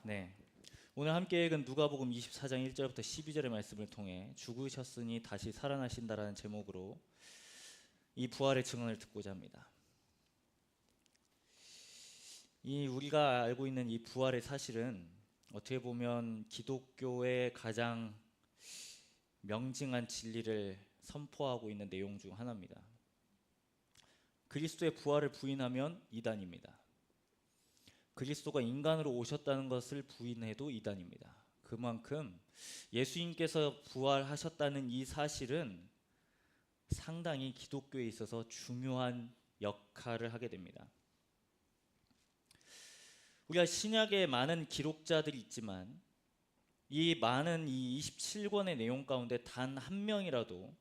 네. 오늘 함께 읽은 누가복음 24장 1절부터 12절의 말씀을 통해 죽으셨으니 다시 살아나신다라는 제목으로 이 부활의 증언을 듣고자 합니다. 이 우리가 알고 있는 이 부활의 사실은 어떻게 보면 기독교의 가장 명징한 진리를 선포하고 있는 내용 중 하나입니다. 그리스도의 부활을 부인하면 이단입니다. 그리스도가 인간으로 오셨다는 것을 부인해도 이단입니다. 그만큼 예수님께서 부활하셨다는 이 사실은 상당히 기독교에 있어서 중요한 역할을 하게 됩니다. 우리가 신약에 많은 기록자들이 있지만 이 많은 이 27권의 내용 가운데 단 한 명이라도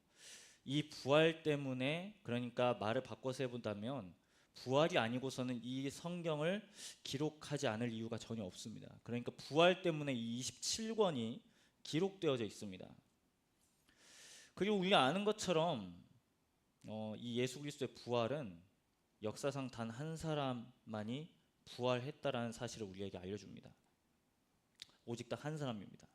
이 부활 때문에, 그러니까 말을 바꿔서 해본다면 부활이 아니고서는 이 성경을 기록하지 않을 이유가 전혀 없습니다. 그러니까 부활 때문에 이 27권이 기록되어져 있습니다. 그리고 우리가 아는 것처럼 이 예수 그리스도의 부활은 역사상 단 한 사람만이 부활했다라는 사실을 우리에게 알려줍니다. 오직 딱 한 사람입니다.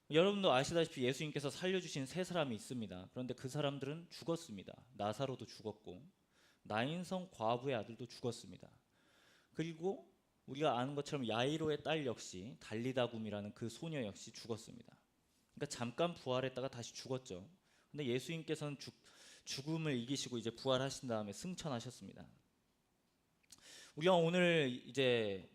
여러분도 아시다시피 예수님께서 살려주신 세 사람이 있습니다. 그런데 그 사람들은 죽었습니다. 나사로도 죽었고 나인성 과부의 아들도 죽었습니다. 그리고 우리가 아는 것처럼 야이로의 딸 역시 달리다굼이라는 그 소녀 역시 죽었습니다. 그러니까 잠깐 부활했다가 다시 죽었죠. 근데 예수님께서는 죽음을 이기시고 이제 부활하신 다음에 승천하셨습니다. 우리가 오늘 이제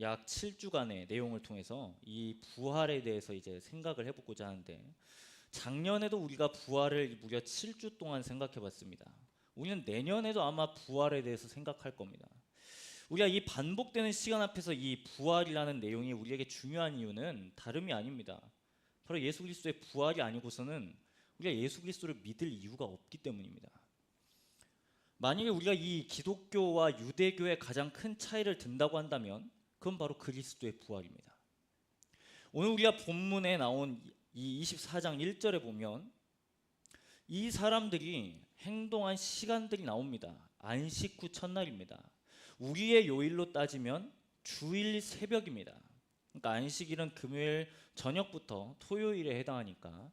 약 7주간의 내용을 통해서 이 부활에 대해서 이제 생각을 해보고자 하는데, 작년에도 우리가 부활을 무려 7주 동안 생각해 봤습니다. 우리는 내년에도 아마 부활에 대해서 생각할 겁니다. 우리가 이 반복되는 시간 앞에서 이 부활이라는 내용이 우리에게 중요한 이유는 다름이 아닙니다. 바로 예수 그리스도의 부활이 아니고서는 우리가 예수 그리스도를 믿을 이유가 없기 때문입니다. 만약에 우리가 이 기독교와 유대교의 가장 큰 차이를 든다고 한다면 그건 바로 그리스도의 부활입니다. 오늘 우리가 본문에 나온 이 24장 1절에 보면 이 사람들이 행동한 시간들이 나옵니다. 안식 후 첫날입니다. 우리의 요일로 따지면 주일 새벽입니다. 그러니까 안식일은 금요일 저녁부터 토요일에 해당하니까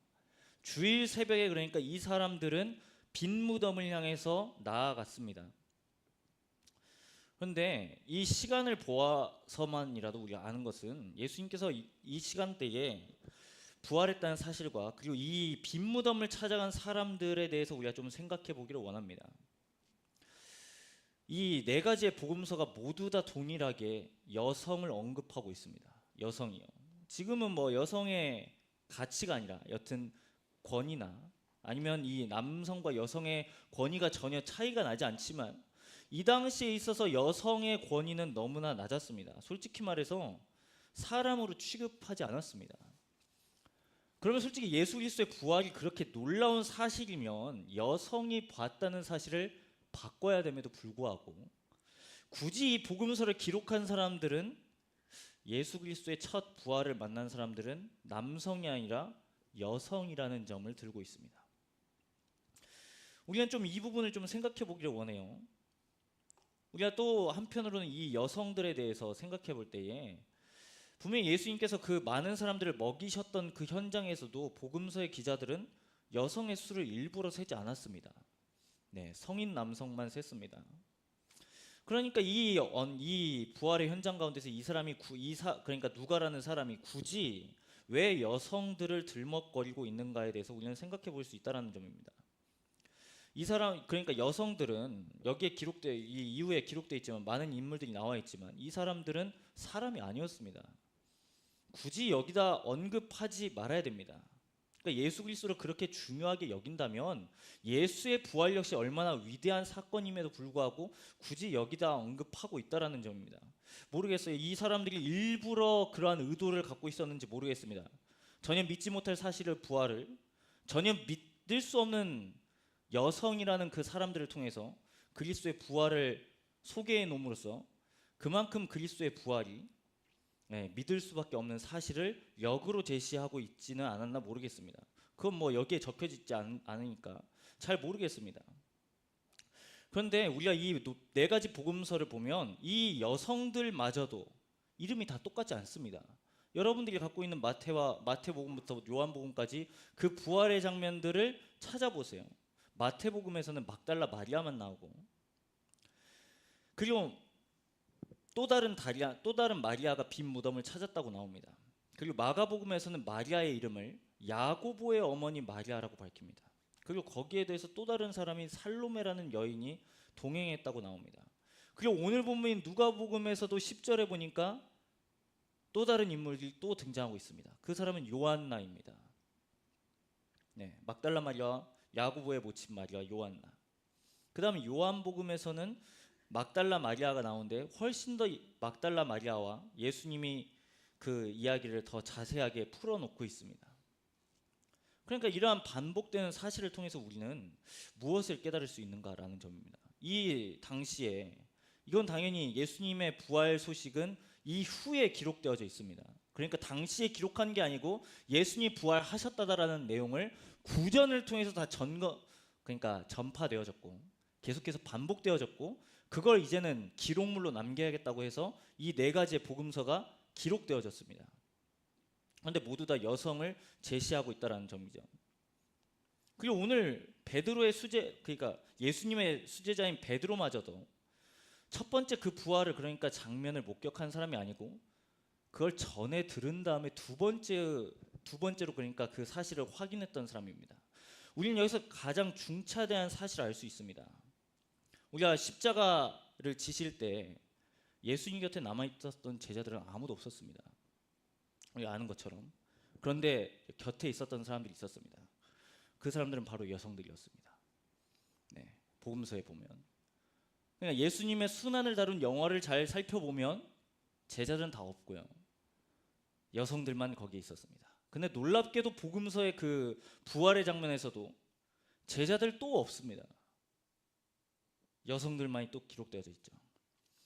주일 새벽에, 그러니까 이 사람들은 빈 무덤을 향해서 나아갔습니다. 그런데 이 시간을 보아서만이라도 우리가 아는 것은 예수님께서 이 시간대에 부활했다는 사실과 그리고 이 빈 무덤을 찾아간 사람들에 대해서 우리가 좀 생각해 보기를 원합니다. 이 네 가지의 복음서가 모두 다 동일하게 여성을 언급하고 있습니다. 여성이요. 지금은 뭐 여성의 가치가 아니라 여튼 권위나 아니면 이 남성과 여성의 권위가 전혀 차이가 나지 않지만 이 당시에 있어서 여성의 권위는 너무나 낮았습니다. 솔직히 말해서 사람으로 취급하지 않았습니다. 그러면 솔직히 예수 그리스도의 부활이 그렇게 놀라운 사실이면 여성이 봤다는 사실을 바꿔야 됨에도 불구하고 굳이 이 복음서를 기록한 사람들은, 예수 그리스도의 첫 부활을 만난 사람들은 남성이 아니라 여성이라는 점을 들고 있습니다. 우리는 좀 이 부분을 좀 생각해 보기를 원해요. 우리가 또 한편으로는 이 여성들에 대해서 생각해 볼 때에 분명히 예수님께서 그 많은 사람들을 먹이셨던 그 현장에서도 복음서의 기자들은 여성의 수를 일부러 세지 않았습니다. 네, 성인 남성만 셌습니다. 그러니까 이 부활의 현장 가운데서 이 사람이 그러니까 누가라는 사람이 굳이 왜 여성들을 들먹거리고 있는가에 대해서 우리는 생각해 볼 수 있다는 점입니다. 이 사람, 그러니까 여성들은 여기에 이 이후에 기록되어 있지만 많은 인물들이 나와 있지만 이 사람들은 사람이 아니었습니다. 굳이 여기다 언급하지 말아야 됩니다. 그러니까 예수 그리스도를 그렇게 중요하게 여긴다면 예수의 부활 역시 얼마나 위대한 사건임에도 불구하고 굳이 여기다 언급하고 있다라는 점입니다. 모르겠어요. 이 사람들이 일부러 그러한 의도를 갖고 있었는지 모르겠습니다. 전혀 믿지 못할 사실을, 부활을 전혀 믿을 수 없는 여성이라는 그 사람들을 통해서 그리스도의 부활을 소개해 놓음으로써 그만큼 그리스도의 부활이 믿을 수밖에 없는 사실을 역으로 제시하고 있지는 않았나 모르겠습니다. 그건 뭐 여기에 적혀지지 않으니까 잘 모르겠습니다. 그런데 우리가 이 네 가지 복음서를 보면 이 여성들마저도 이름이 다 똑같지 않습니다. 여러분들이 갖고 있는 마태복음부터 요한복음까지 그 부활의 장면들을 찾아보세요. 마태복음에서는 막달라 마리아만 나오고, 그리고 또 다른 마리아가 빈 무덤을 찾았다고 나옵니다. 그리고 마가복음에서는 마리아의 이름을 야고보의 어머니 마리아라고 밝힙니다. 그리고 거기에 대해서 또 다른 사람인 살로메라는 여인이 동행했다고 나옵니다. 그리고 오늘 본문인 누가복음에서도 10절에 보니까 또 다른 인물이 또 등장하고 있습니다. 그 사람은 요한나입니다. 네, 막달라 마리아, 야고보의 모친 마리아, 요한나. 그 다음에 요한복음에서는 막달라 마리아가 나오는데 훨씬 더 막달라 마리아와 예수님이 그 이야기를 더 자세하게 풀어놓고 있습니다. 그러니까 이러한 반복되는 사실을 통해서 우리는 무엇을 깨달을 수 있는가라는 점입니다. 이 당시에 이건 당연히 예수님의 부활 소식은 이후에 기록되어져 있습니다. 그러니까 당시에 기록한 게 아니고 예수님이 부활하셨다라는 내용을 구전을 통해서 다 그러니까 전파되어졌고 계속해서 반복되어졌고, 그걸 이제는 기록물로 남겨야겠다고 해서 이 네 가지의 복음서가 기록되어졌습니다. 그런데 모두 다 여성을 제시하고 있다는 점이죠. 그리고 오늘 베드로의 그러니까 예수님의 수제자인 베드로마저도 첫 번째 그 부활을, 그러니까 장면을 목격한 사람이 아니고 그걸 전에 들은 다음에 두 번째로 그러니까 그 사실을 확인했던 사람입니다. 우리는 여기서 가장 중차대한 사실을 알 수 있습니다. 우리가 십자가를 지실 때 예수님 곁에 남아있었던 제자들은 아무도 없었습니다. 우리가 아는 것처럼. 그런데 곁에 있었던 사람들이 있었습니다. 그 사람들은 바로 여성들이었습니다. 네, 복음서에 보면. 그러니까 예수님의 순환을 다룬 영화를 잘 살펴보면 제자들은 다 없고요, 여성들만 거기에 있었습니다. 근데 놀랍게도 복음서의 그 부활의 장면에서도 제자들 또 없습니다. 여성들만이 또 기록되어져 있죠.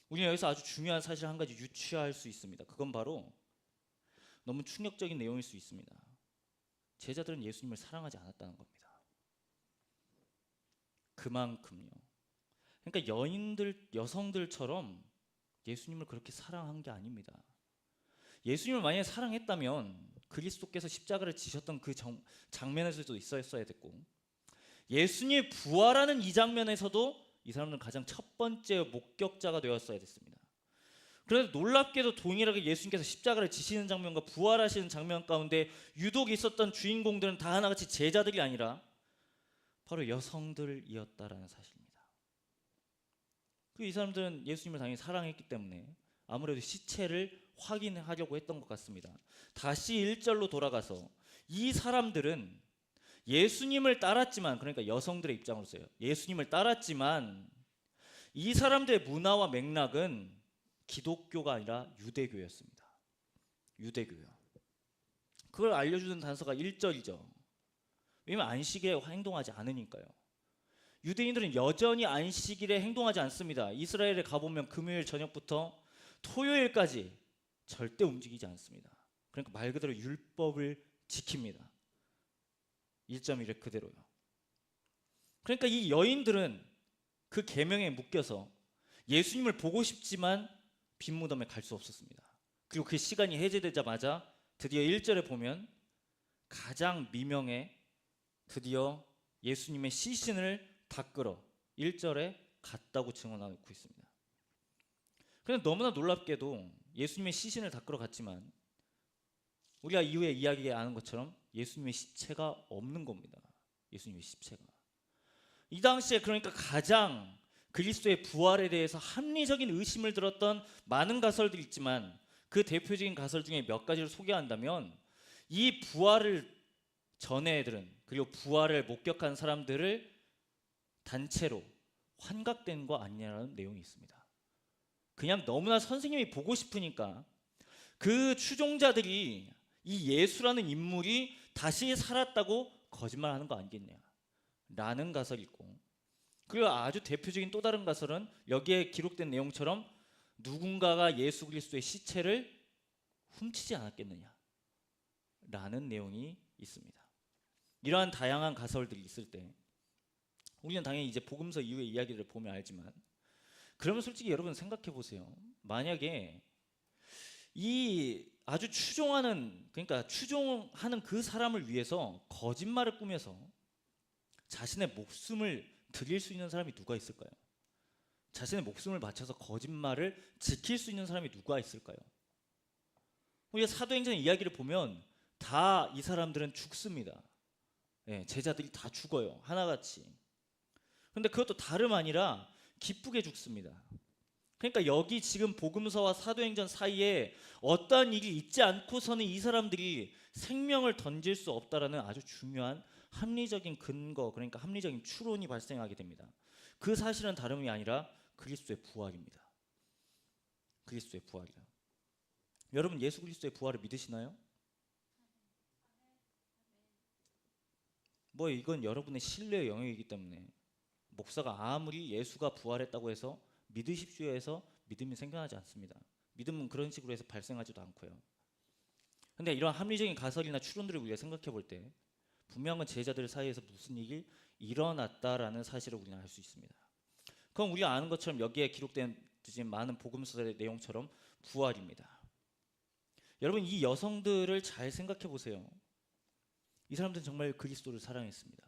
우리는 여기서 아주 중요한 사실 한 가지 유추할 수 있습니다. 그건 바로 너무 충격적인 내용일 수 있습니다. 제자들은 예수님을 사랑하지 않았다는 겁니다. 그만큼요. 그러니까 여성들처럼 예수님을 그렇게 사랑한 게 아닙니다. 예수님을 만약에 사랑했다면 그리스도께서 십자가를 지셨던 그 장면에서도 있었어야 됐고, 예수님이 부활하는 이 장면에서도 이 사람들은 가장 첫 번째 목격자가 되었어야 됐습니다. 그런데 놀랍게도 동일하게 예수님께서 십자가를 지시는 장면과 부활하시는 장면 가운데 유독 있었던 주인공들은 다 하나같이 제자들이 아니라 바로 여성들이었다라는 사실입니다. 이 사람들은 예수님을 당연히 사랑했기 때문에 아무래도 시체를 확인하려고 했던 것 같습니다. 다시 1절로 돌아가서 이 사람들은 예수님을 따랐지만, 그러니까 여성들의 입장으로서요, 예수님을 따랐지만 이 사람들의 문화와 맥락은 기독교가 아니라 유대교였습니다. 유대교요. 그걸 알려주는 단서가 1절이죠. 왜냐하면 안식일에 행동하지 않으니까요. 유대인들은 여전히 안식일에 행동하지 않습니다. 이스라엘에 가보면 금요일 저녁부터 토요일까지 절대 움직이지 않습니다. 그러니까 말 그대로 율법을 지킵니다. 1.1에 그대로요. 그러니까 이 여인들은 그 계명에 묶여서 예수님을 보고 싶지만 빈 무덤에 갈 수 없었습니다. 그리고 그 시간이 해제되자마자 드디어 1절에 보면 가장 미명에 드디어 예수님의 시신을 닦으러 1절에 갔다고 증언하고 있습니다. 그런데 너무나 놀랍게도 예수님의 시신을 닦으러 갔지만 우리가 이후에 이야기에 아는 것처럼 예수님의 시체가 없는 겁니다. 예수님의 시체가. 이 당시에 그러니까 가장 그리스도의 부활에 대해서 합리적인 의심을 들었던 많은 가설들이 있지만 그 대표적인 가설 중에 몇 가지를 소개한다면, 이 부활을 전해들은, 그리고 부활을 목격한 사람들을 단체로 환각된 거 아니냐라는 내용이 있습니다. 그냥 너무나 선생님이 보고 싶으니까 그 추종자들이 이 예수라는 인물이 다시 살았다고 거짓말하는 거 아니겠냐 라는 가설이 있고, 그리고 아주 대표적인 또 다른 가설은 여기에 기록된 내용처럼 누군가가 예수 그리스도의 시체를 훔치지 않았겠느냐 라는 내용이 있습니다. 이러한 다양한 가설들이 있을 때 우리는 당연히 이제 복음서 이후의 이야기를 보면 알지만, 그러면 솔직히 여러분 생각해 보세요. 만약에 이 아주 추종하는 그 사람을 위해서 거짓말을 꾸며서 자신의 목숨을 드릴 수 있는 사람이 누가 있을까요? 자신의 목숨을 바쳐서 거짓말을 지킬 수 있는 사람이 누가 있을까요? 우리가 사도행전 이야기를 보면 다 이 사람들은 죽습니다. 예, 제자들이 다 죽어요. 하나같이. 근데 그것도 다름 아니라 기쁘게 죽습니다. 그러니까 여기 지금 복음서와 사도행전 사이에 어떠한 일이 있지 않고서는 이 사람들이 생명을 던질 수 없다라는 아주 중요한 합리적인 근거, 그러니까 합리적인 추론이 발생하게 됩니다. 그 사실은 다름이 아니라 그리스도의 부활입니다. 그리스도의 부활이요. 여러분 예수 그리스도의 부활을 믿으시나요? 뭐 이건 여러분의 신뢰의 영역이기 때문에 목사가 아무리 예수가 부활했다고 해서 믿으십시오 해서 믿음이 생겨나지 않습니다. 믿음은 그런 식으로 해서 발생하지도 않고요. 근데 이런 합리적인 가설이나 추론들을 우리가 생각해 볼 때 분명한 건 제자들 사이에서 무슨 일이 일어났다라는 사실을 우리는 알 수 있습니다. 그럼 우리가 아는 것처럼 여기에 기록된 많은 복음서의 내용처럼 부활입니다. 여러분 이 여성들을 잘 생각해 보세요. 이 사람들은 정말 그리스도를 사랑했습니다.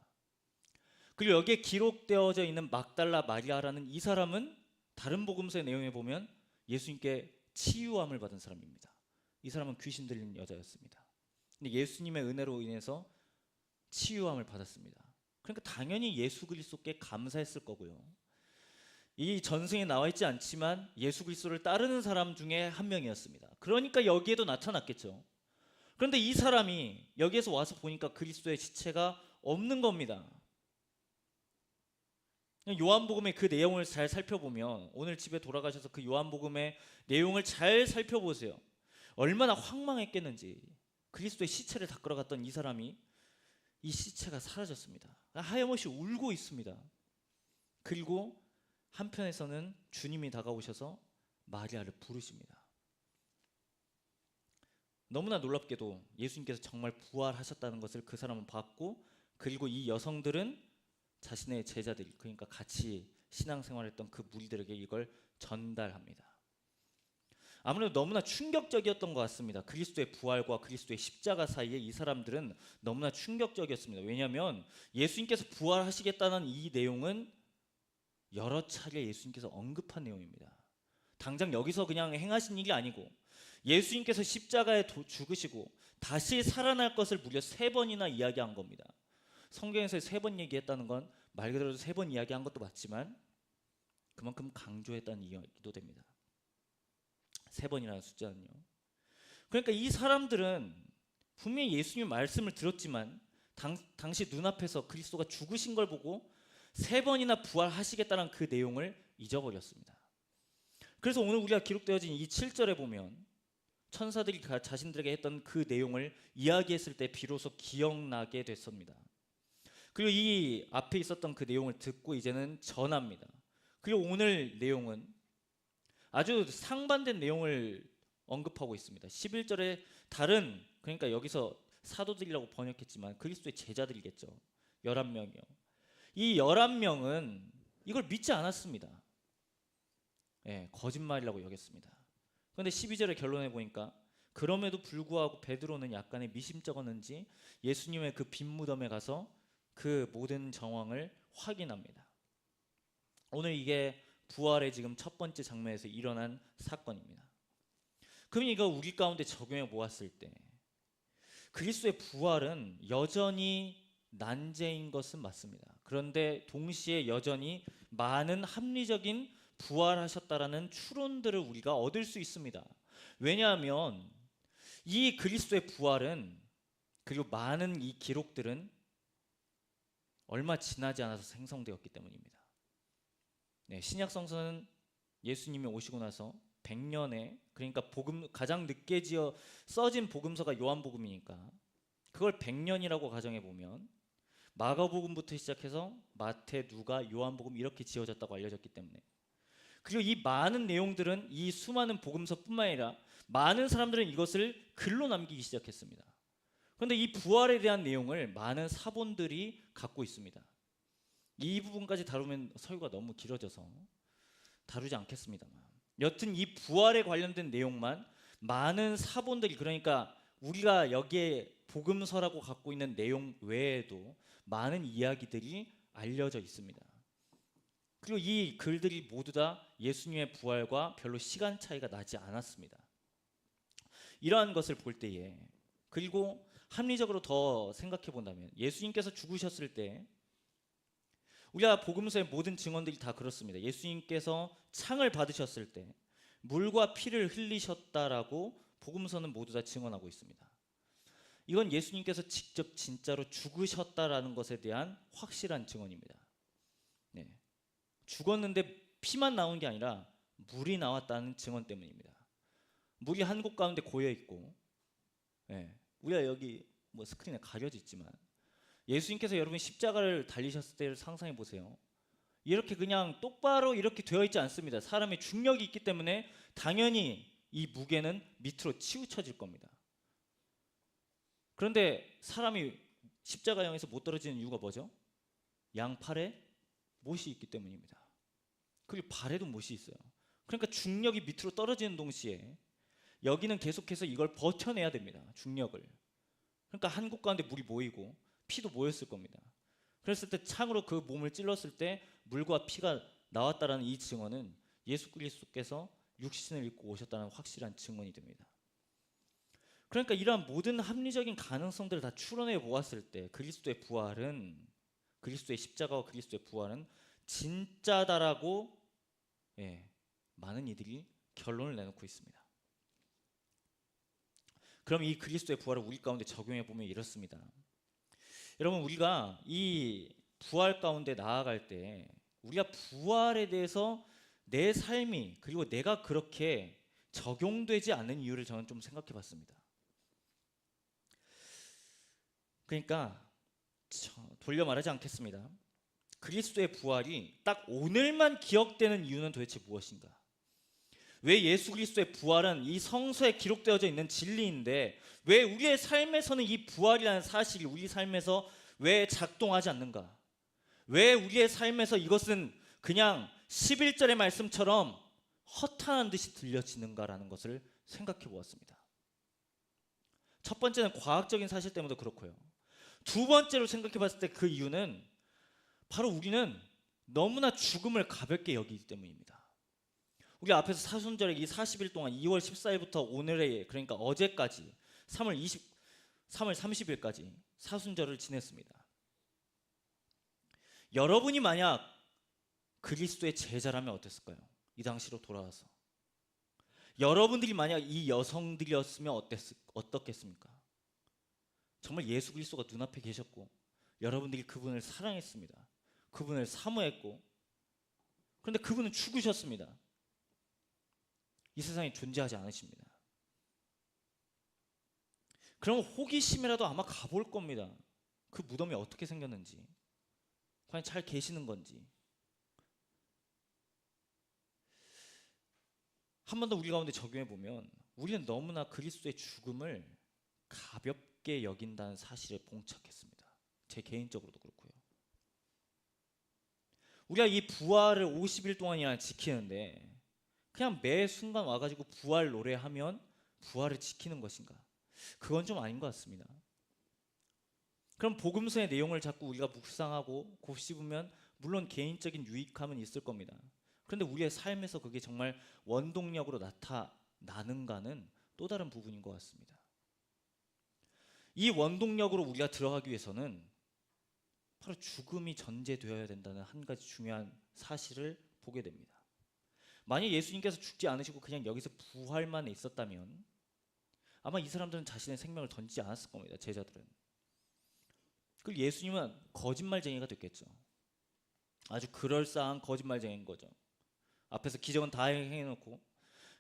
그리고 여기에 기록되어져 있는 막달라 마리아라는 이 사람은 다른 복음서의 내용에 보면 예수님께 치유함을 받은 사람입니다. 이 사람은 귀신 들린 여자였습니다. 근데 예수님의 은혜로 인해서 치유함을 받았습니다. 그러니까 당연히 예수 그리스도께 감사했을 거고요. 이 전승에 나와 있지 않지만 예수 그리스도를 따르는 사람 중에 한 명이었습니다. 그러니까 여기에도 나타났겠죠. 그런데 이 사람이 여기에서 와서 보니까 그리스도의 시체가 없는 겁니다. 요한복음의 그 내용을 잘 살펴보면 오늘 집에 돌아가셔서 그 요한복음의 내용을 잘 살펴보세요. 얼마나 황망했겠는지. 그리스도의 시체를 닦으러 갔던 이 사람이 이 시체가 사라졌습니다. 하염없이 울고 있습니다. 그리고 한편에서는 주님이 다가오셔서 마리아를 부르십니다. 너무나 놀랍게도 예수님께서 정말 부활하셨다는 것을 그 사람은 봤고, 그리고 이 여성들은 자신의 제자들, 그러니까 같이 신앙생활했던 그 무리들에게 이걸 전달합니다. 아무래도 너무나 충격적이었던 것 같습니다. 그리스도의 부활과 그리스도의 십자가 사이에 이 사람들은 너무나 충격적이었습니다. 왜냐하면 예수님께서 부활하시겠다는 이 내용은 여러 차례 예수님께서 언급한 내용입니다. 당장 여기서 그냥 행하신 일이 아니고 예수님께서 십자가에 죽으시고 다시 살아날 것을 무려 3번이나 이야기한 겁니다. 성경에서 3번 얘기했다는 건 말 그대로 3번 이야기한 것도 맞지만 그만큼 강조했다는 이야기도 됩니다. 3번이라는 숫자는요. 그러니까 이 사람들은 분명히 예수님의 말씀을 들었지만 당시 눈앞에서 그리스도가 죽으신 걸 보고 3번이나 부활하시겠다는 그 내용을 잊어버렸습니다. 그래서 오늘 우리가 기록되어진 이 7절에 보면 천사들이 자신들에게 했던 그 내용을 이야기했을 때 비로소 기억나게 됐습니다. 그리고 이 앞에 있었던 그 내용을 듣고 이제는 전합니다. 그리고 오늘 내용은 아주 상반된 내용을 언급하고 있습니다. 11절에 다른, 그러니까 여기서 사도들이라고 번역했지만 그리스도의 제자들이겠죠. 11명이요. 이 11명은 이걸 믿지 않았습니다. 거짓말이라고 여겼습니다. 그런데 12절의 결론에 보니까 그럼에도 불구하고 베드로는 약간의 미심쩍었는지 예수님의 그 빈 무덤에 가서 그 모든 정황을 확인합니다. 오늘 이게 부활의 지금 첫 번째 장면에서 일어난 사건입니다. 그럼 이거 우리 가운데 적용해 보았을 때 그리스도의 부활은 여전히 난제인 것은 맞습니다. 그런데 동시에 여전히 많은 합리적인 부활하셨다라는 추론들을 우리가 얻을 수 있습니다. 왜냐하면 이 그리스도의 부활은, 그리고 많은 이 기록들은 얼마 지나지 않아서 생성되었기 때문입니다. 신약 성서는 예수님이 오시고 나서 100년에, 그러니까 가장 늦게 써진 복음서가 요한복음이니까 그걸 100년이라고 가정해 보면 마가복음부터 시작해서 마태, 누가, 요한복음 이렇게 지어졌다고 알려졌기 때문에, 그리고 이 많은 내용들은 이 수많은 복음서뿐만 아니라 많은 사람들은 이것을 글로 남기기 시작했습니다. 그런데 이 부활에 대한 내용을 많은 사본들이 갖고 있습니다. 이 부분까지 다루면 설교가 너무 길어져서 다루지 않겠습니다만, 여튼 이 부활에 관련된 내용만 많은 사본들이, 그러니까 우리가 여기에 복음서라고 갖고 있는 내용 외에도 많은 이야기들이 알려져 있습니다. 그리고 이 글들이 모두 다 예수님의 부활과 별로 시간 차이가 나지 않았습니다. 이러한 것을 볼 때에, 그리고 합리적으로 더 생각해 본다면, 예수님께서 죽으셨을 때 우리가 복음서의 모든 증언들이 다 그렇습니다. 예수님께서 창을 받으셨을 때 물과 피를 흘리셨다라고 복음서는 모두 다 증언하고 있습니다. 이건 예수님께서 직접 진짜로 죽으셨다라는 것에 대한 확실한 증언입니다. 네. 죽었는데 피만 나온 게 아니라 물이 나왔다는 증언 때문입니다. 물이 한 곳 가운데 고여 있고, 네. 우리가 여기 뭐 스크린에 가려져 있지만, 예수님께서 여러분 십자가를 달리셨을 때를 상상해 보세요. 이렇게 그냥 똑바로 이렇게 되어 있지 않습니다. 사람의 중력이 있기 때문에 당연히 이 무게는 밑으로 치우쳐질 겁니다. 그런데 사람이 십자가형에서 못 떨어지는 이유가 뭐죠? 양팔에 못이 있기 때문입니다. 그리고 발에도 못이 있어요. 그러니까 중력이 밑으로 떨어지는 동시에 여기는 계속해서 이걸 버텨내야 됩니다. 중력을. 그러니까 한 곳 가운데 물이 모이고 피도 모였을 겁니다. 그랬을 때 창으로 그 몸을 찔렀을 때 물과 피가 나왔다라는 이 증언은 예수 그리스도께서 육신을 입고 오셨다는 확실한 증언이 됩니다. 그러니까 이러한 모든 합리적인 가능성들을 다 추론해 보았을 때 그리스도의 부활은, 그리스도의 십자가와 그리스도의 부활은 진짜다라고 많은 이들이 결론을 내놓고 있습니다. 그럼 이 그리스도의 부활을 우리 가운데 적용해 보면 이렇습니다. 여러분, 우리가 이 부활 가운데 나아갈 때 우리가 부활에 대해서 내 삶이, 그리고 내가 그렇게 적용되지 않는 이유를 저는 좀 생각해 봤습니다. 그러니까 돌려 말하지 않겠습니다. 그리스도의 부활이 딱 오늘만 기억되는 이유는 도대체 무엇인가? 왜 예수 그리스도의 부활은 이 성서에 기록되어져 있는 진리인데 왜 우리의 삶에서는 이 부활이라는 사실이 우리 삶에서 왜 작동하지 않는가? 왜 우리의 삶에서 이것은 그냥 11절의 말씀처럼 허탄한 듯이 들려지는가라는 것을 생각해 보았습니다. 첫 번째는 과학적인 사실 때문에도 그렇고요. 두 번째로 생각해 봤을 때 그 이유는 바로 우리는 너무나 죽음을 가볍게 여기기 때문입니다. 우리 앞에서 사순절에 이 40일 동안 2월 14일부터 오늘의, 그러니까 어제까지 3월 30일까지 사순절을 지냈습니다. 여러분이 만약 그리스도의 제자라면 어땠을까요? 이 당시로 돌아와서 여러분들이 만약 이 여성들이었으면 어떻겠습니까? 정말 예수 그리스도가 눈앞에 계셨고 여러분들이 그분을 사랑했습니다. 그분을 사모했고, 그런데 그분은 죽으셨습니다. 이 세상에 존재하지 않으십니다. 그럼 호기심이라도 아마 가볼 겁니다. 그 무덤이 어떻게 생겼는지, 과연 잘 계시는 건지. 한 번 더 우리 가운데 적용해 보면 우리는 너무나 그리스도의 죽음을 가볍게 여긴다는 사실에 봉착했습니다. 제 개인적으로도 그렇고요. 우리가 이 부활을 50일 동안이나 지키는데 그냥 매 순간 와가지고 부활 노래하면 부활을 지키는 것인가? 그건 좀 아닌 것 같습니다. 그럼 복음서의 내용을 자꾸 우리가 묵상하고 곱씹으면 물론 개인적인 유익함은 있을 겁니다. 그런데 우리의 삶에서 그게 정말 원동력으로 나타나는가는 또 다른 부분인 것 같습니다. 이 원동력으로 우리가 들어가기 위해서는 바로 죽음이 전제되어야 된다는 한 가지 중요한 사실을 보게 됩니다. 만약 예수님께서 죽지 않으시고 그냥 여기서 부활만 있었다면 아마 이 사람들은 자신의 생명을 던지지 않았을 겁니다. 제자들은. 그리고 예수님은 거짓말쟁이가 됐겠죠. 아주 그럴싸한 거짓말쟁이인 거죠. 앞에서 기적은 다 행해놓고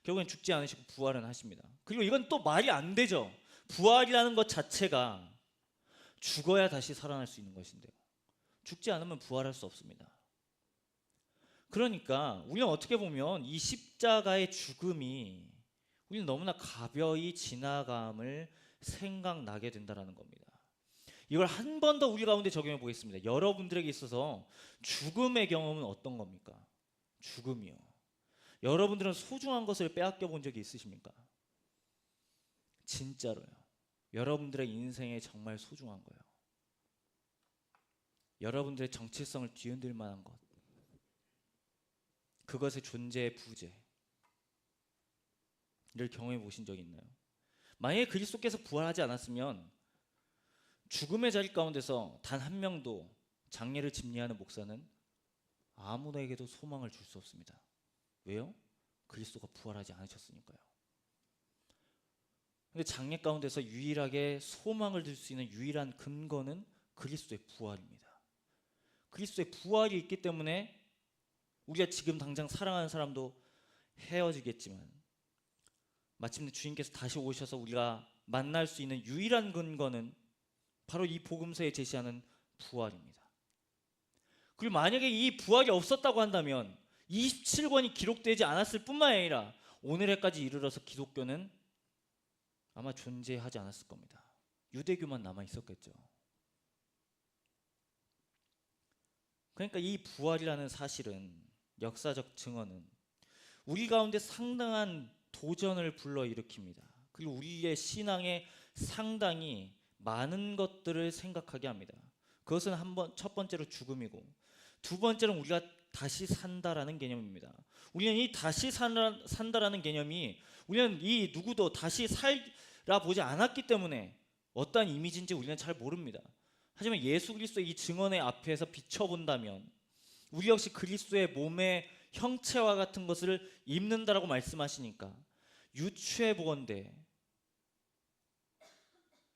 결국엔 죽지 않으시고 부활은 하십니다. 그리고 이건 또 말이 안 되죠. 부활이라는 것 자체가 죽어야 다시 살아날 수 있는 것인데요. 죽지 않으면 부활할 수 없습니다. 그러니까 우리는 어떻게 보면 이 십자가의 죽음이 우리는 너무나 가벼이 지나감을 생각나게 된다는 겁니다. 이걸 한 번 더 우리 가운데 적용해 보겠습니다. 여러분들에게 있어서 죽음의 경험은 어떤 겁니까? 죽음이요. 여러분들은 소중한 것을 빼앗겨 본 적이 있으십니까? 진짜로요. 여러분들의 인생에 정말 소중한 거예요. 여러분들의 정체성을 뒤흔들 만한 것. 그것의 존재의 부재를 경험해 보신 적이 있나요? 만약에 그리스도께서 부활하지 않았으면 죽음의 자리 가운데서 단 한 명도 장례를 집례하는 목사는 아무에게도 소망을 줄 수 없습니다. 왜요? 그리스도가 부활하지 않으셨으니까요. 근데 장례 가운데서 유일하게 소망을 줄 수 있는 유일한 근거는 그리스도의 부활입니다. 그리스도의 부활이 있기 때문에 우리가 지금 당장 사랑하는 사람도 헤어지겠지만 마침내 주님께서 다시 오셔서 우리가 만날 수 있는 유일한 근거는 바로 이 복음서에 제시하는 부활입니다. 그리고 만약에 이 부활이 없었다고 한다면 27권이 기록되지 않았을 뿐만 아니라 오늘에까지 이르러서 기독교는 아마 존재하지 않았을 겁니다. 유대교만 남아 있었겠죠. 그러니까 이 부활이라는 사실은, 역사적 증언은 우리 가운데 상당한 도전을 불러일으킵니다. 그리고 우리의 신앙에 상당히 많은 것들을 생각하게 합니다. 그것은 첫 번째로 죽음이고, 두 번째는 우리가 다시 산다라는 개념입니다. 우리는 이 다시 산다라는 개념이, 우리는 이 누구도 다시 살아보지 않았기 때문에 어떠한 이미지인지 우리는 잘 모릅니다. 하지만 예수 그리스도의 이 증언의 앞에서 비춰본다면 우리 역시 그리스도의 몸의 형체와 같은 것을 입는다라고 말씀하시니까 유추해 보건대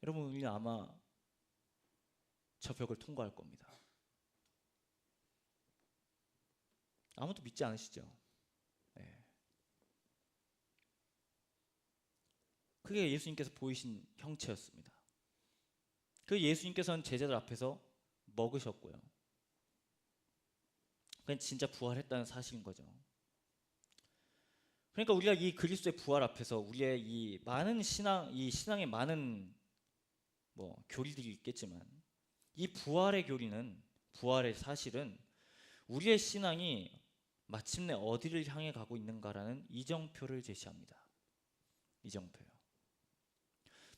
여러분, 우리는 아마 저 벽을 통과할 겁니다. 아무도 믿지 않으시죠? 네. 그게 예수님께서 보이신 형체였습니다. 그 예수님께서는 제자들 앞에서 먹으셨고요. 그건 진짜 부활했다는 사실인 거죠. 그러니까 우리가 이 그리스도의 부활 앞에서 우리의 이 많은 이 신앙의 많은 교리들이 있겠지만, 이 부활의 교리는, 부활의 사실은 우리의 신앙이 마침내 어디를 향해 가고 있는가라는 이정표를 제시합니다. 이정표요.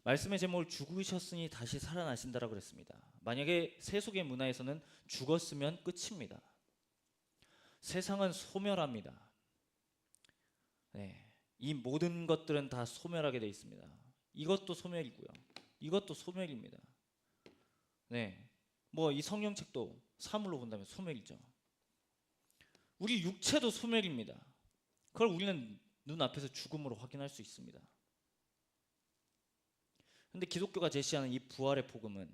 말씀의 제목을 죽으셨으니 다시 살아나신다라고 그랬습니다. 만약에 세속의 문화에서는 죽었으면 끝입니다. 세상은 소멸합니다. 네, 이 모든 것들은 다 소멸하게 되어 있습니다. 이것도 소멸이고요. 이것도 소멸입니다. 네, 이 성경책도 사물로 본다면 소멸이죠. 우리 육체도 소멸입니다. 그걸 우리는 눈앞에서 죽음으로 확인할 수 있습니다. 근데 기독교가 제시하는 이 부활의 복음은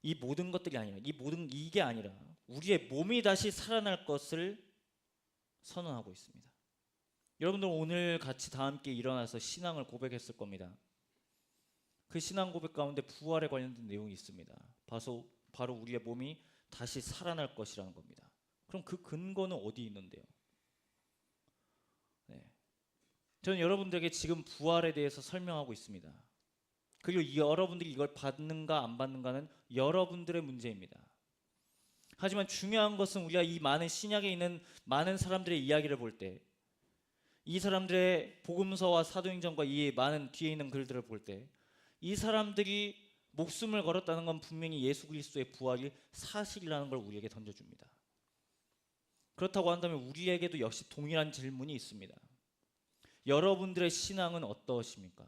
이 모든 것들이 아니라, 이게 아니라 우리의 몸이 다시 살아날 것을 선언하고 있습니다. 여러분들 오늘 같이 다 함께 일어나서 신앙을 고백했을 겁니다. 그 신앙 고백 가운데 부활에 관련된 내용이 있습니다. 바로 우리의 몸이 다시 살아날 것이라는 겁니다. 그럼 그 근거는 어디 있는데요? 네. 저는 여러분들에게 지금 부활에 대해서 설명하고 있습니다. 그리고 여러분들이 이걸 받는가 안 받는가는 여러분들의 문제입니다. 하지만 중요한 것은 우리가 이 많은 신약에 있는 많은 사람들의 이야기를 볼 때, 이 사람들의 복음서와 사도행전과 이 많은 뒤에 있는 글들을 볼 때, 이 사람들이 목숨을 걸었다는 건 분명히 예수 그리스도의 부활이 사실이라는 걸 우리에게 던져줍니다. 그렇다고 한다면 우리에게도 역시 동일한 질문이 있습니다. 여러분들의 신앙은 어떠십니까?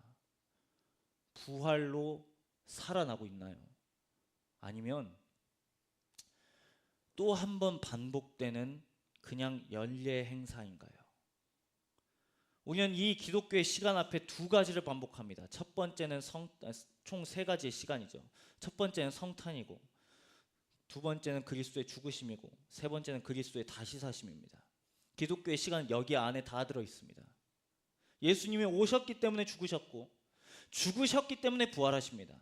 부활로 살아나고 있나요? 아니면 또 한 번 반복되는 그냥 연례 행사인가요? 우리는 이 기독교의 시간 앞에 두 가지를 반복합니다. 첫 번째는 총 세 가지의 시간이죠. 첫 번째는 성탄이고, 두 번째는 그리스도의 죽으심이고, 세 번째는 그리스도의 다시 사심입니다. 기독교의 시간은 여기 안에 다 들어 있습니다. 예수님이 오셨기 때문에 죽으셨고, 죽으셨기 때문에 부활하십니다.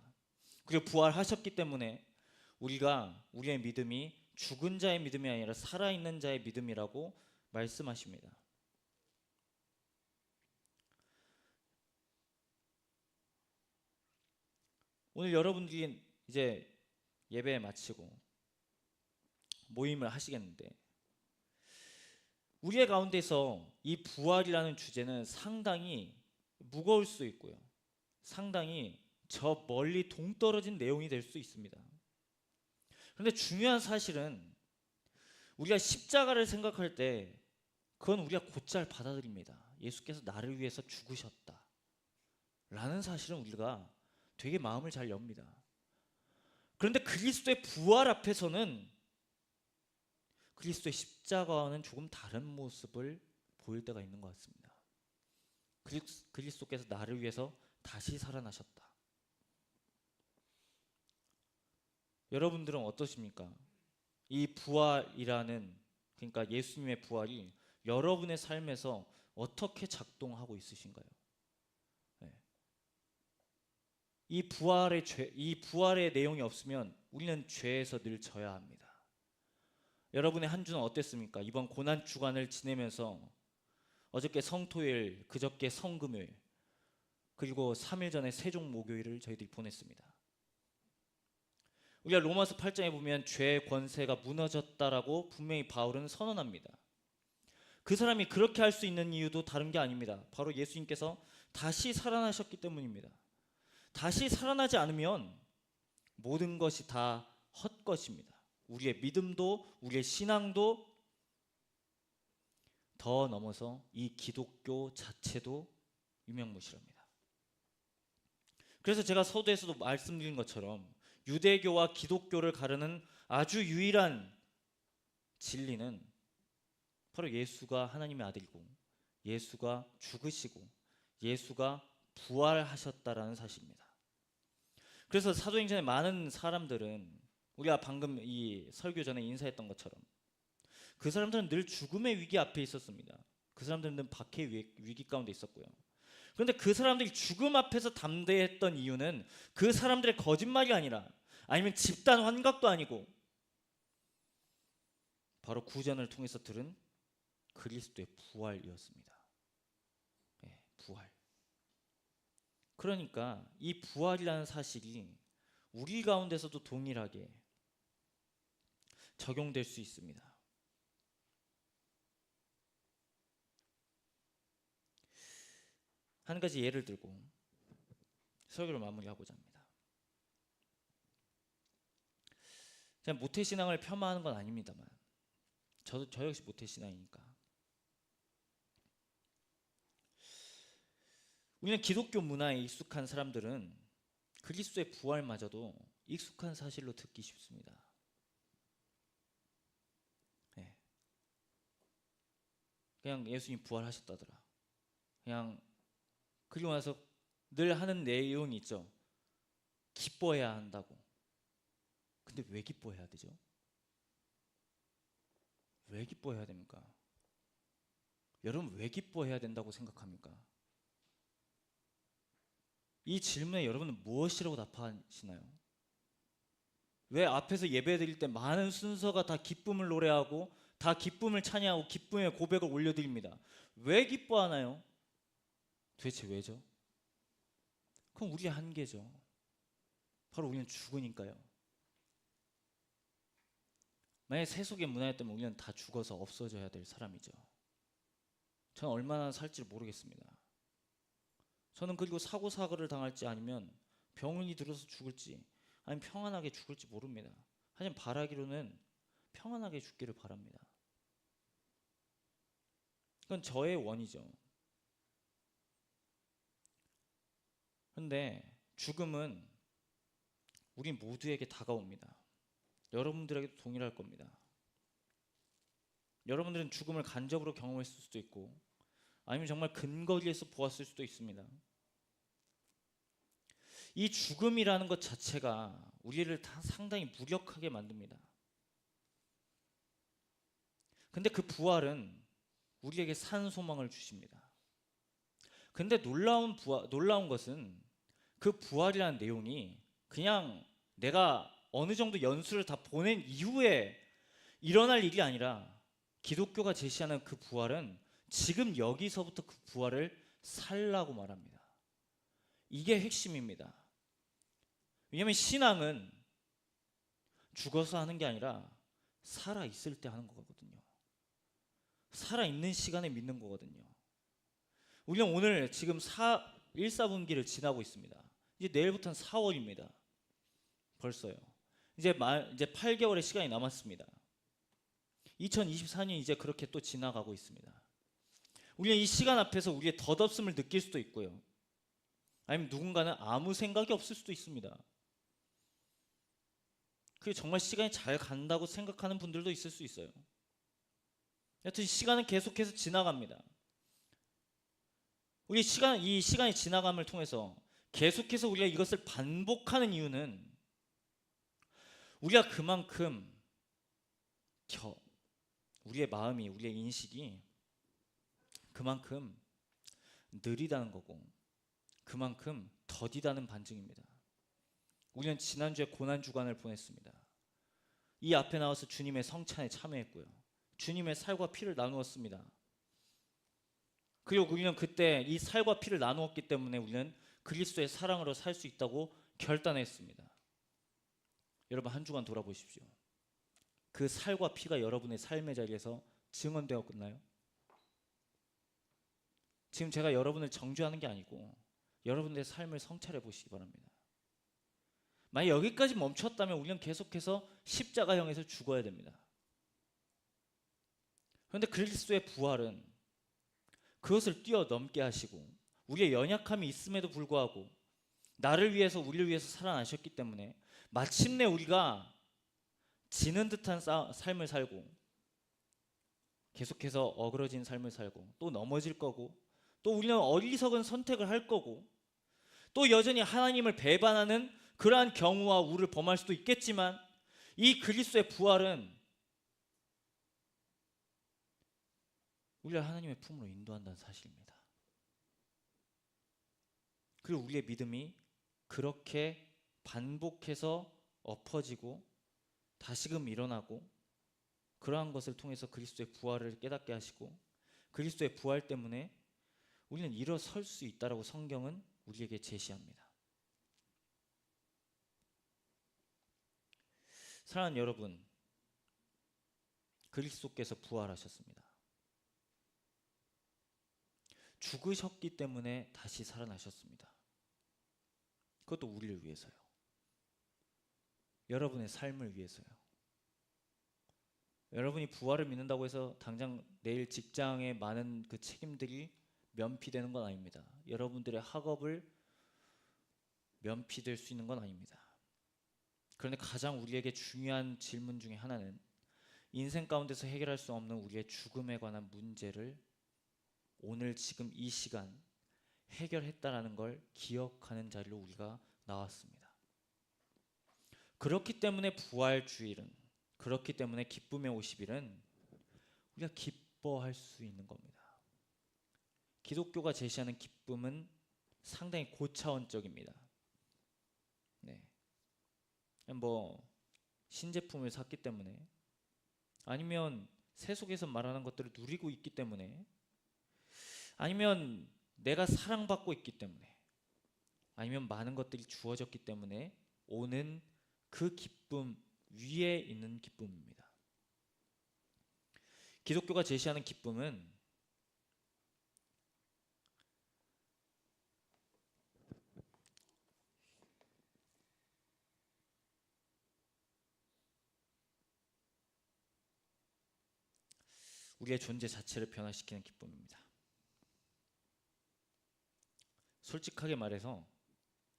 그리고 부활하셨기 때문에 우리의 믿음이 죽은 자의 믿음이 아니라 살아있는 자의 믿음이라고 말씀하십니다. 오늘 여러분들이 이제 예배 마치고 모임을 하시겠는데, 우리의 가운데서 이 부활이라는 주제는 상당히 무거울 수도 있고요. 상당히 저 멀리 동떨어진 내용이 될 수 있습니다. 그런데 중요한 사실은 우리가 십자가를 생각할 때 그건 우리가 곧잘 받아들입니다. 예수께서 나를 위해서 죽으셨다 라는 사실은 우리가 되게 마음을 잘 엽니다. 그런데 그리스도의 부활 앞에서는 그리스도의 십자가와는 조금 다른 모습을 보일 때가 있는 것 같습니다. 그리스도께서 나를 위해서 다시 살아나셨다. 여러분들은 어떠십니까? 이 부활이라는, 그러니까 예수님의 부활이 여러분의 삶에서 어떻게 작동하고 있으신가요? 네. 이 부활의 내용이 없으면 우리는 죄에서 늘 져야 합니다. 여러분의 한 주는 어땠습니까? 이번 고난 주간을 지내면서 어저께 성토일, 그저께 성금요일, 그리고 3일 전에 세종 목요일을 저희들이 보냈습니다. 우리가 로마서 8장에 보면 죄의 권세가 무너졌다라고 분명히 바울은 선언합니다. 그 사람이 그렇게 할 수 있는 이유도 다른 게 아닙니다. 바로 예수님께서 다시 살아나셨기 때문입니다. 다시 살아나지 않으면 모든 것이 다 헛것입니다. 우리의 믿음도 우리의 신앙도 더 넘어서 이 기독교 자체도 유명무실합니다. 그래서 제가 서두에서도 말씀드린 것처럼 유대교와 기독교를 가르는 아주 유일한 진리는 바로 예수가 하나님의 아들이고 예수가 죽으시고 예수가 부활하셨다라는 사실입니다. 그래서 사도행전의 많은 사람들은 우리가 방금 이 설교 전에 인사했던 것처럼 그 사람들은 늘 죽음의 위기 앞에 있었습니다. 그 사람들은 늘 박해의 위기 가운데 있었고요. 그런데 그 사람들이 죽음 앞에서 담대했던 이유는 그 사람들의 거짓말이 아니라, 아니면 집단 환각도 아니고, 바로 구전을 통해서 들은 그리스도의 부활이었습니다. 네, 부활. 그러니까 이 부활이라는 사실이 우리 가운데서도 동일하게 적용될 수 있습니다. 한 가지 예를 들고 설교를 마무리하고자 합니다. 제가 모태신앙을 폄하하는 건 아닙니다만 저 역시 모태신앙이니까 우리는 기독교 문화에 익숙한 사람들은 그리스도의 부활마저도 익숙한 사실로 듣기 쉽습니다. 네. 그냥 예수님 부활하셨다더라. 그냥 그리고 나서 늘 하는 내용이 있죠. 기뻐해야 한다고. 근데 왜 기뻐해야 되죠? 왜 기뻐해야 됩니까? 여러분 왜 기뻐해야 된다고 생각합니까? 이 질문에 여러분은 무엇이라고 답하시나요? 왜 앞에서 예배 드릴 때 많은 순서가 다 기쁨을 노래하고 다 기쁨을 찬양하고 기쁨의 고백을 올려드립니다. 왜 기뻐하나요? 도대체 왜죠? 그럼 우리의 한계죠. 바로 우리는 죽으니까요. 만약에 세속의 문화였다면 우리는 다 죽어서 없어져야 될 사람이죠. 저는 얼마나 살지 모르겠습니다. 저는 그리고 사고를 당할지 아니면 병원이 들어서 죽을지 아니면 평안하게 죽을지 모릅니다. 하지만 바라기로는 평안하게 죽기를 바랍니다. 그건 저의 원이죠. 그런데 죽음은 우리 모두에게 다가옵니다. 여러분들에게도 동일할 겁니다. 여러분들은 죽음을 간접으로 경험했을 수도 있고 아니면 정말 근거리에서 보았을 수도 있습니다. 이 죽음이라는 것 자체가 우리를 다 상당히 무력하게 만듭니다. 근데 그 부활은 우리에게 산 소망을 주십니다. 근데 놀라운 것은 그 부활이라는 내용이 그냥 내가 어느 정도 연수를 다 보낸 이후에 일어날 일이 아니라 기독교가 제시하는 그 부활은 지금 여기서부터 그 부활을 살라고 말합니다. 이게 핵심입니다. 왜냐하면 신앙은 죽어서 하는 게 아니라 살아있을 때 하는 거거든요. 살아있는 시간에 믿는 거거든요. 우리는 오늘 지금 1, 4분기를 지나고 있습니다. 이제 내일부터는 4월입니다. 벌써요. 이제 8개월의 시간이 남았습니다. 2024년이 이제 그렇게 또 지나가고 있습니다. 우리는 이 시간 앞에서 우리의 덧없음을 느낄 수도 있고요. 아니면 누군가는 아무 생각이 없을 수도 있습니다. 그게 정말 시간이 잘 간다고 생각하는 분들도 있을 수 있어요. 여튼 시간은 계속해서 지나갑니다. 이 시간이 지나감을 통해서 계속해서 우리가 이것을 반복하는 이유는 우리가 그만큼 우리의 마음이, 우리의 인식이 그만큼 느리다는 거고 그만큼 더디다는 반증입니다. 우리는 지난주에 고난주간을 보냈습니다. 이 앞에 나와서 주님의 성찬에 참여했고요. 주님의 살과 피를 나누었습니다. 그리고 우리는 그때 이 살과 피를 나누었기 때문에 우리는 그리스도의 사랑으로 살 수 있다고 결단했습니다. 여러분, 한 주간 돌아보십시오. 그 살과 피가 여러분의 삶의 자리에서 증언되었나요? 지금 제가 여러분을 정죄하는 게 아니고 여러분의 삶을 성찰해 보시기 바랍니다. 만약 여기까지 멈췄다면 우리는 계속해서 십자가형에서 죽어야 됩니다. 그런데 그리스도의 부활은 그것을 뛰어넘게 하시고 우리의 연약함이 있음에도 불구하고 나를 위해서, 우리를 위해서 살아나셨기 때문에 마침내 우리가 지는 듯한 삶을 살고 계속해서 어그러진 삶을 살고 또 넘어질 거고 또 우리는 어리석은 선택을 할 거고 또 여전히 하나님을 배반하는 그러한 경우와 우를 범할 수도 있겠지만 이 그리스도의 부활은 우리를 하나님의 품으로 인도한다는 사실입니다. 그리고 우리의 믿음이 그렇게 반복해서 엎어지고 다시금 일어나고 그러한 것을 통해서 그리스도의 부활을 깨닫게 하시고 그리스도의 부활 때문에 우리는 일어설 수 있다라고 성경은 우리에게 제시합니다. 사랑하는 여러분, 그리스도께서 부활하셨습니다. 죽으셨기 때문에 다시 살아나셨습니다. 그것도 우리를 위해서요. 여러분의 삶을 위해서요. 여러분이 부활을 믿는다고 해서 당장 내일 직장에 많은 그 책임들이 면피되는 건 아닙니다. 여러분들의 학업을 면피될 수 있는 건 아닙니다. 그런데 가장 우리에게 중요한 질문 중에 하나는 인생 가운데서 해결할 수 없는 우리의 죽음에 관한 문제를 오늘 지금 이 시간 해결했다라는 걸 기억하는 자리로 우리가 나왔습니다. 그렇기 때문에 부활주일은, 그렇기 때문에 기쁨의 50일은 우리가 기뻐할 수 있는 겁니다. 기독교가 제시하는 기쁨은 상당히 고차원적입니다. 네. 신제품을 샀기 때문에 아니면 세속에서 말하는 것들을 누리고 있기 때문에 아니면 내가 사랑받고 있기 때문에 아니면 많은 것들이 주어졌기 때문에 오는 그 기쁨 위에 있는 기쁨입니다. 기독교가 제시하는 기쁨은 우리의 존재 자체를 변화시키는 기쁨입니다. 솔직하게 말해서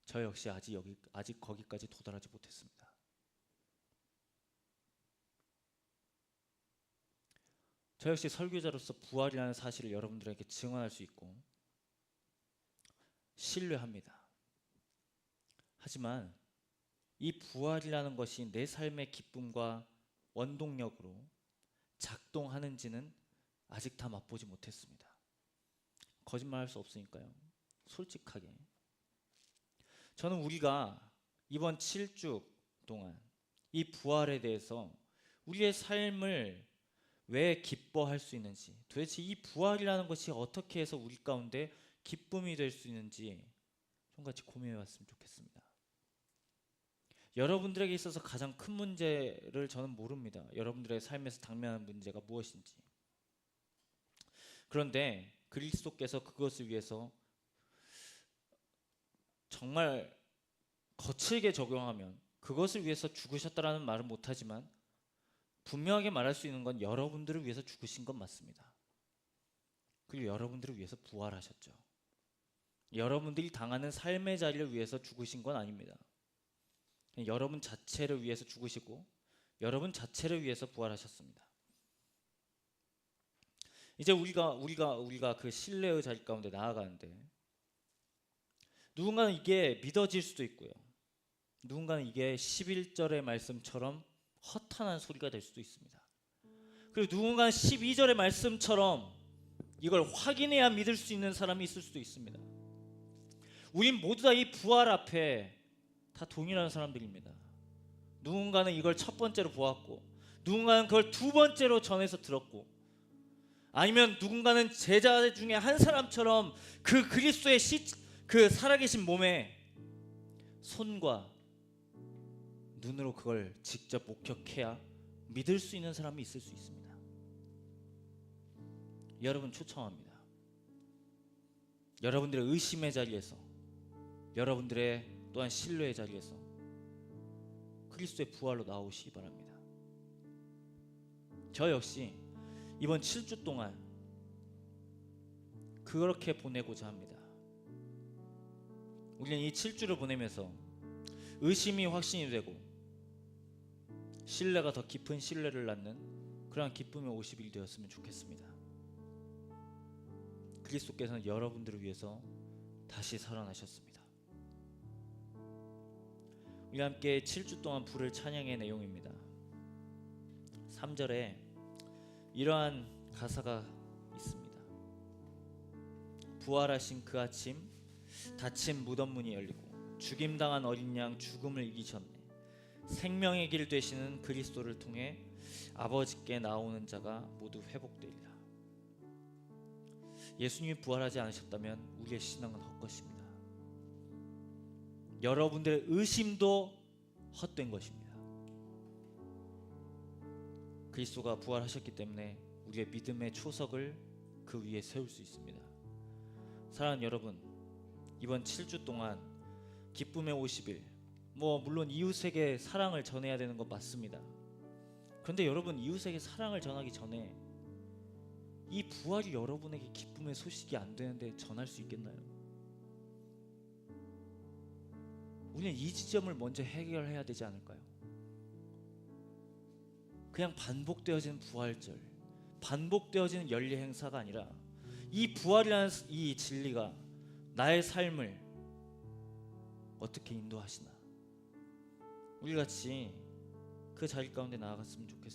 저 역시 아직 거기까지 도달하지 못했습니다. 저 역시 설교자로서 부활이라는 사실을 여러분들에게 증언할 수 있고 신뢰합니다. 하지만 이 부활이라는 것이 내 삶의 기쁨과 원동력으로 작동하는지는 아직 다 맛보지 못했습니다. 거짓말할 수 없으니까요. 솔직하게 저는 우리가 이번 7주 동안 이 부활에 대해서 우리의 삶을 왜 기뻐할 수 있는지, 도대체 이 부활이라는 것이 어떻게 해서 우리 가운데 기쁨이 될 수 있는지 좀 같이 고민해 봤으면 좋겠습니다. 여러분들에게 있어서 가장 큰 문제를 저는 모릅니다. 여러분들의 삶에서 당면한 문제가 무엇인지. 그런데 그리스도께서 그것을 위해서 정말 거칠게 적용하면 그것을 위해서 죽으셨다라는 말은 못하지만 분명하게 말할 수 있는 건 여러분들을 위해서 죽으신 건 맞습니다. 그리고 여러분들을 위해서 부활하셨죠. 여러분들이 당하는 삶의 자리를 위해서 죽으신 건 아닙니다. 여러분 자체를 위해서 죽으시고 여러분 자체를 위해서 부활하셨습니다. 이제 우리가 그 신뢰의 자리 가운데 나아가는데 누군가는 이게 믿어질 수도 있고요. 누군가는 이게 11절의 말씀처럼 허탄한 소리가 될 수도 있습니다. 그리고 누군가는 12절의 말씀처럼 이걸 확인해야 믿을 수 있는 사람이 있을 수도 있습니다. 우린 모두 다 이 부활 앞에 다 동일한 사람들입니다. 누군가는 이걸 첫 번째로 보았고 누군가는 그걸 두 번째로 전해서 들었고 아니면 누군가는 제자 중에 한 사람처럼 그 그리스도의 그 살아계신 몸에 손과 눈으로 그걸 직접 목격해야 믿을 수 있는 사람이 있을 수 있습니다. 여러분 초청합니다. 여러분들의 의심의 자리에서 여러분들의 또한 신뢰의 자리에서 그리스도의 부활로 나오시기 바랍니다. 저 역시 이번 7주 동안 그렇게 보내고자 합니다. 우리는 이 7주를 보내면서 의심이 확신이 되고 신뢰가 더 깊은 신뢰를 낳는 그러한 기쁨의 50일 되었으면 좋겠습니다. 그리스도께서는 여러분들을 위해서 다시 살아나셨습니다. 우리 함께 7주 동안 부를 찬양의 내용입니다. 3절에 이러한 가사가 있습니다. 부활하신 그 아침 닫힌 무덤 문이 열리고 죽임당한 어린 양 죽음을 이기셨네. 생명의 길 되시는 그리스도를 통해 아버지께 나오는 자가 모두 회복되리라. 예수님이 부활하지 않으셨다면 우리의 신앙은 헛것입니다. 여러분들의 의심도 헛된 것입니다. 그리스도가 부활하셨기 때문에 우리의 믿음의 초석을 그 위에 세울 수 있습니다. 사랑하는 여러분, 이번 7주 동안 기쁨의 50일, 물론 이웃에게 사랑을 전해야 되는 건 맞습니다. 그런데 여러분, 이웃에게 사랑을 전하기 전에 이 부활이 여러분에게 기쁨의 소식이 안 되는데 전할 수 있겠나요? 우리는 이 지점을 먼저 해결해야 되지 않을까요? 그냥 반복되어지는 부활절, 반복되어지는 연례 행사가 아니라 이 부활이라는 이 진리가 나의 삶을 어떻게 인도하시나, 우리 같이 그 자리 가운데 나아갔으면 좋겠습니다.